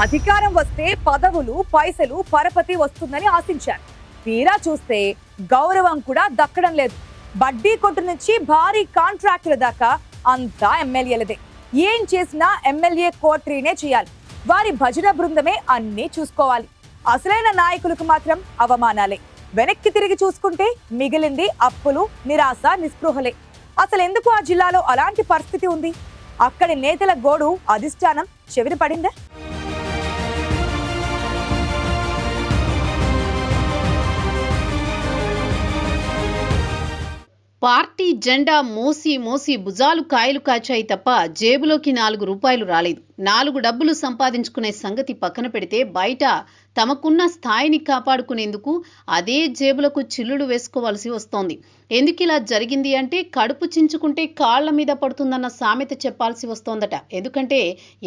అధికారం వస్తే పదవులు పైసలు పరపతి వస్తుందని ఆశించారు. తీరా చూస్తే గౌరవం కూడా దక్కడం లేదు. బడ్డీ కొట్టు నుంచి భారీ కాంట్రాక్టుల దాకా అంతా ఎమ్మెల్యేలదే. ఏం చేసినా ఎమ్మెల్యే కోట్రీనే చేయాలి. వారి భజన బృందమే అన్నీ చూసుకోవాలి. అసలైన నాయకులకు మాత్రం అవమానాలే. వెనక్కి తిరిగి చూసుకుంటే మిగిలింది అప్పులు, నిరాశ, నిస్పృహలే. అసలు ఎందుకు ఆ జిల్లాలో అలాంటి పరిస్థితి ఉంది? అక్కడి నేతల గోడు అధిష్టానం చెవిన పడిందా? పార్టీ జెండా మోసి మోసి భుజాలు కాయలు కాచాయి తప్ప జేబులోకి 4 రూపాయలు రాలేదు. 4 డబ్బులు సంపాదించుకునే సంగతి పక్కన పెడితే బయట తమకున్న స్థాయిని కాపాడుకునేందుకు అదే జేబులకు చిల్లులు వేసుకోవాల్సి వస్తోంది. ఎందుకిలా జరిగింది అంటే కడుపు చించుకుంటే కాళ్ల మీద పడుతుందన్న సామెత చెప్పాల్సి వస్తోందట. ఎందుకంటే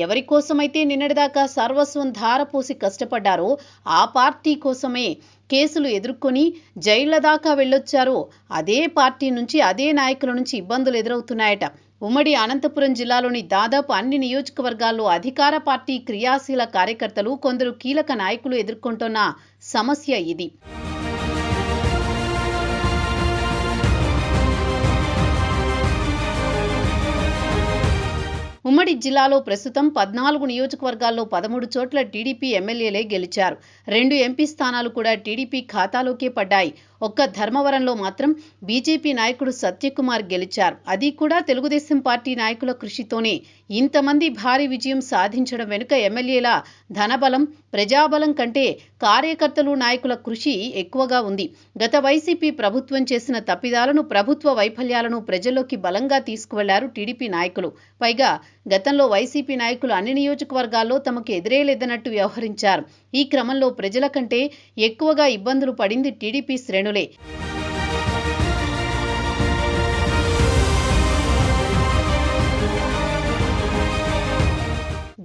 ఎవరి కోసమైతే నిన్నటిదాకా సర్వస్వం ధారపోసి కష్టపడ్డారో ఆ పార్టీ కోసమే కేసులు ఎదుర్కొని జైళ్ల దాకా వెళ్ళొచ్చారో అదే పార్టీ నుంచి, అదే నాయకుల నుంచి ఇబ్బందులు ఎదురవుతున్నాయట. ఉమ్మడి అనంతపురం జిల్లాలోని దాదాపు అన్ని నియోజకవర్గాల్లో అధికార పార్టీ క్రియాశీల కార్యకర్తలు, కొందరు కీలక నాయకులు ఎదుర్కొంటున్న సమస్య ఇది. ఉమ్మడి జిల్లాలో ప్రస్తుతం 14 నియోజకవర్గాల్లో 13 చోట్ల టీడీపీ ఎమ్మెల్యేలే గెలిచారు. 2 ఎంపీ స్థానాలు కూడా టీడీపీ ఖాతాలోకే పడ్డాయి. ఒక్క ధర్మవరంలో మాత్రం బీజేపీ నాయకుడు సత్యకుమార్ గెలిచారు. అది కూడా తెలుగుదేశం పార్టీ నాయకుల కృషితోనే. ఇంతమంది భారీ విజయం సాధించడం వెనుక ఎమ్మెల్యేల ధనబలం, ప్రజాబలం కంటే కార్యకర్తలు, నాయకుల కృషి ఎక్కువగా ఉంది. గత వైసీపీ ప్రభుత్వం చేసిన తప్పిదాలను, ప్రభుత్వ వైఫల్యాలను ప్రజల్లోకి బలంగా తీసుకువెళ్లారు టీడీపీ నాయకులు. పైగా గతంలో వైసీపీ నాయకులు అన్ని నియోజకవర్గాల్లో తమకు ఎదురేలేదన్నట్టు వ్యవహరించారు. ఈ క్రమంలో ప్రజల కంటే ఎక్కువగా ఇబ్బందులు పడింది టీడీపీ శ్రేణులే.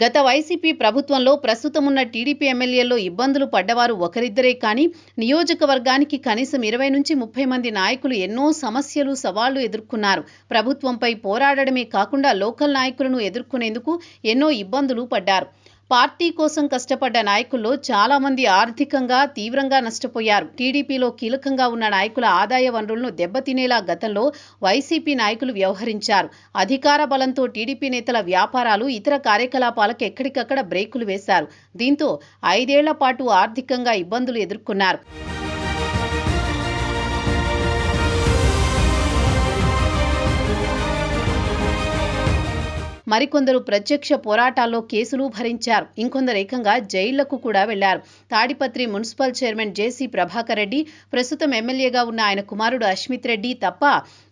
గత వైసీపీ ప్రభుత్వంలో ప్రస్తుతం ఉన్న టీడీపీ ఎమ్మెల్యేల్లో ఇబ్బందులు పడ్డవారు ఒకరిద్దరే కానీ నియోజకవర్గానికి కనీసం 20 నుంచి 30 మంది నాయకులు ఎన్నో సమస్యలు, సవాళ్లు ఎదుర్కొన్నారు. ప్రభుత్వంపై పోరాడడమే కాకుండా లోకల్ నాయకులను ఎదుర్కొనేందుకు ఎన్నో ఇబ్బందులు పడ్డారు. పార్టీ కోసం కష్టపడ్డ నాయకుల్లో చాలా మంది ఆర్థికంగా తీవ్రంగా నష్టపోయారు. టీడీపీలో కీలకంగా ఉన్న నాయకుల ఆదాయ వనరులను దెబ్బతినేలా గతంలో వైసీపీ నాయకులు వ్యవహరించారు. అధికార బలంతో టీడీపీ నేతల వ్యాపారాలు, ఇతర కార్యకలాపాలకు ఎక్కడికక్కడ బ్రేకులు వేశారు. దీంతో 5 ఏళ్ల పాటు ఆర్థికంగా ఇబ్బందులు ఎదుర్కొన్నారు. మరికొందరు ప్రత్యక్ష పోరాటాల్లో కేసులు భరించారు. ఇంకొందరు ఏకంగా జైళ్లకు కూడా వెళ్లారు. తాడిపత్రి మున్సిపల్ చైర్మన్ జేసీ ప్రభాకర్ రెడ్డి, ప్రస్తుతం ఎమ్మెల్యేగా ఉన్న ఆయన కుమారుడు అశ్మిత్ రెడ్డి తప్ప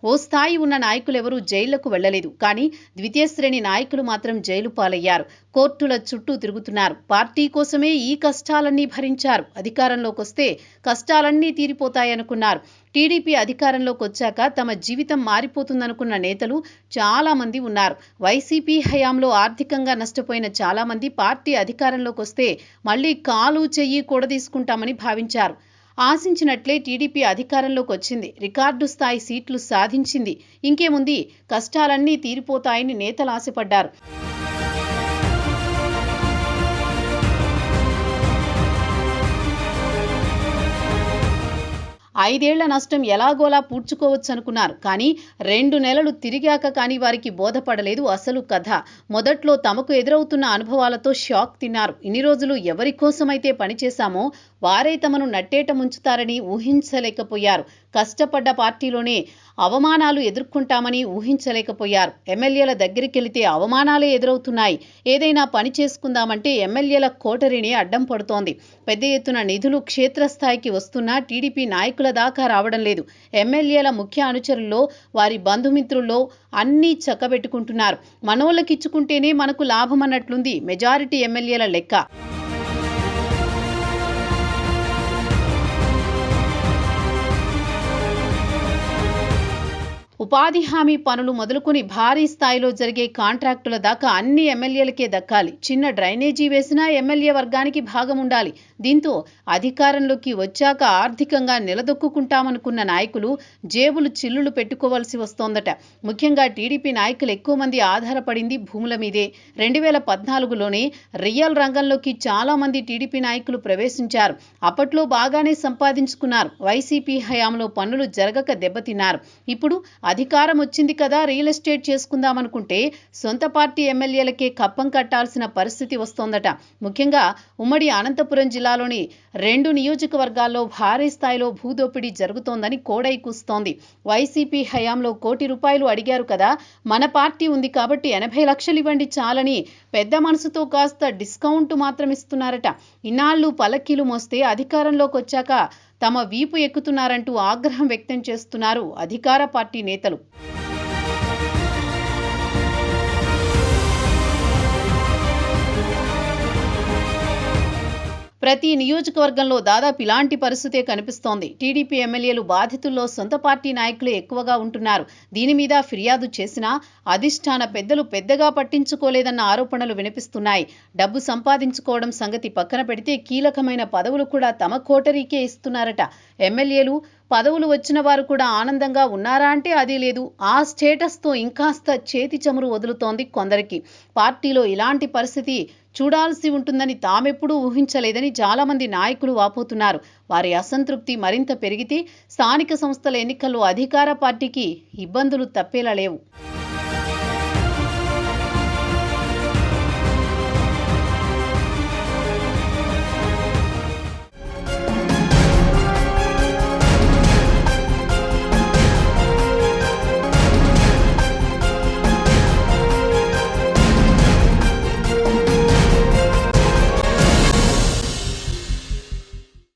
ఓ స్థాయి ఉన్న నాయకులెవరూ జైళ్లకు వెళ్లలేదు. కానీ ద్వితీయ శ్రేణి నాయకులు మాత్రం జైలు పాలయ్యారు. కోర్టుల చుట్టూ తిరుగుతున్నారు. పార్టీ కోసమే ఈ కష్టాలన్నీ భరించారు. అధికారంలోకి వస్తే కష్టాలన్నీ తీరిపోతాయనుకున్నారు. టీడీపీ అధికారంలోకి వచ్చాక తమ జీవితం మారిపోతుందనుకున్న నేతలు చాలా మంది ఉన్నారు. వైసీపీ హయాంలో ఆర్థికంగా నష్టపోయిన చాలా మంది పార్టీ అధికారంలోకి వస్తే మళ్లీ కాలు చెయ్యి కూడదీసుకుంటామని భావించారు. ఆశించినట్లే టీడీపీ అధికారంలోకి వచ్చింది. రికార్డు స్థాయి సీట్లు సాధించింది. ఇంకేముంది, కష్టాలన్నీ తీరిపోతాయని నేతలు ఆశపడ్డారు. 5 ఏళ్ల నష్టం ఎలాగోలా పూడ్చుకోవచ్చనుకున్నారు. కానీ 2 నెలలు తిరిగాక కానీ వారికి బోధపడలేదు అసలు కథ. మొదట్లో తమకు ఎదురవుతున్న అనుభవాలతో షాక్ తిన్నారు. ఇన్ని రోజులు ఎవరి కోసమైతే పనిచేశామో వారే తమను నట్టేట ముంచుతారని ఊహించలేకపోయారు. కష్టపడ్డ పార్టీలోనే అవమానాలు ఎదుర్కొంటామని ఊహించలేకపోయారు. ఎమ్మెల్యేల దగ్గరికెళితే అవమానాలే ఎదురవుతున్నాయి. ఏదైనా పని చేసుకుందామంటే ఎమ్మెల్యేల కోటరీని అడ్డం పడుతోంది. పెద్ద ఎత్తున నిధులు క్షేత్రస్థాయికి వస్తున్నా టీడీపీ నాయకుల దాకా రావడం లేదు. ఎమ్మెల్యేల ముఖ్య అనుచరుల్లో, వారి బంధుమిత్రుల్లో అన్నీ చక్కబెట్టుకుంటున్నారు. మనోళ్ళకిచ్చుకుంటేనే మనకు లాభమన్నట్లుంది మెజారిటీ ఎమ్మెల్యేల లెక్క. ఉపాధి హామీ పనులు మొదలుకొని భారీ స్థాయిలో జరిగే కాంట్రాక్టుల దాకా అన్ని ఎమ్మెల్యేలకే దక్కాలి. చిన్న డ్రైనేజీ వేసినా ఎమ్మెల్యే వర్గానికి భాగం ఉండాలి. దీంతో అధికారంలోకి వచ్చాక ఆర్థికంగా నిలదొక్కుంటామనుకున్న నాయకులు జేబులు చిల్లులు పెట్టుకోవాల్సి వస్తోందట. ముఖ్యంగా టీడీపీ నాయకులు ఎక్కువ మంది ఆధారపడింది భూముల మీదే. 2014లోనే రియల్ రంగంలోకి చాలా మంది టీడీపీ నాయకులు ప్రవేశించారు. అప్పట్లో బాగానే సంపాదించుకున్నారు. వైసీపీ హయాంలో పనులు జరగక దెబ్బతిన్నారు. ఇప్పుడు అధికారం వచ్చింది కదా రియల్ ఎస్టేట్ చేసుకుందామనుకుంటే సొంత పార్టీ ఎమ్మెల్యేలకే కప్పం కట్టాల్సిన పరిస్థితి వస్తోందట. ముఖ్యంగా ఉమ్మడి అనంతపురం జిల్లాలోని 2 నియోజకవర్గాల్లో భారీ స్థాయిలో భూదోపిడీ జరుగుతోందని కోడై కూస్తోంది. వైసీపీ హయాంలో ₹1 అడిగారు కదా, మన పార్టీ ఉంది కాబట్టి 80 లక్షలు ఇవ్వండి చాలని పెద్ద మనసుతో కాస్త డిస్కౌంట్ మాత్రం ఇస్తున్నారట. ఇన్నాళ్లు పల్లకీలు మోస్తే అధికారంలోకి వచ్చాక తమ వీపు ఎక్కుతున్నారంటూ ఆగ్రహం వ్యక్తం చేస్తున్నారు అధికార పార్టీ నేతలు. ప్రతి నియోజకవర్గంలో దాదాపు ఇలాంటి పరిస్థితే కనిపిస్తోంది. టీడీపీ ఎమ్మెల్యేలు బాధితుల్లో సొంత పార్టీ నాయకులే ఎక్కువగా ఉంటున్నారు. దీని మీద ఫిర్యాదు చేసినా అధిష్టాన పెద్దలు పెద్దగా పట్టించుకోలేదన్న ఆరోపణలు వినిపిస్తున్నాయి. డబ్బు సంపాదించుకోవడం సంగతి పక్కన పెడితే కీలకమైన పదవులు కూడా తమ కోటరీకే ఇస్తున్నారట. ఎమ్మెల్యేలు పదవులు వచ్చిన వారు కూడా ఆనందంగా ఉన్నారా అంటే అదే లేదు. ఆ స్టేటస్తో ఇంకాస్త చేతి చమురు వదులుతోంది కొందరికి. పార్టీలో ఇలాంటి పరిస్థితి చూడాల్సి ఉంటుందని తామెప్పుడూ ఊహించలేదని చాలా మంది నాయకులు వాపోతున్నారు. వారి అసంతృప్తి మరింత పెరిగితే స్థానిక సంస్థల ఎన్నికల్లో అధికార పార్టీకి ఇబ్బందులు తప్పేలా లేవు.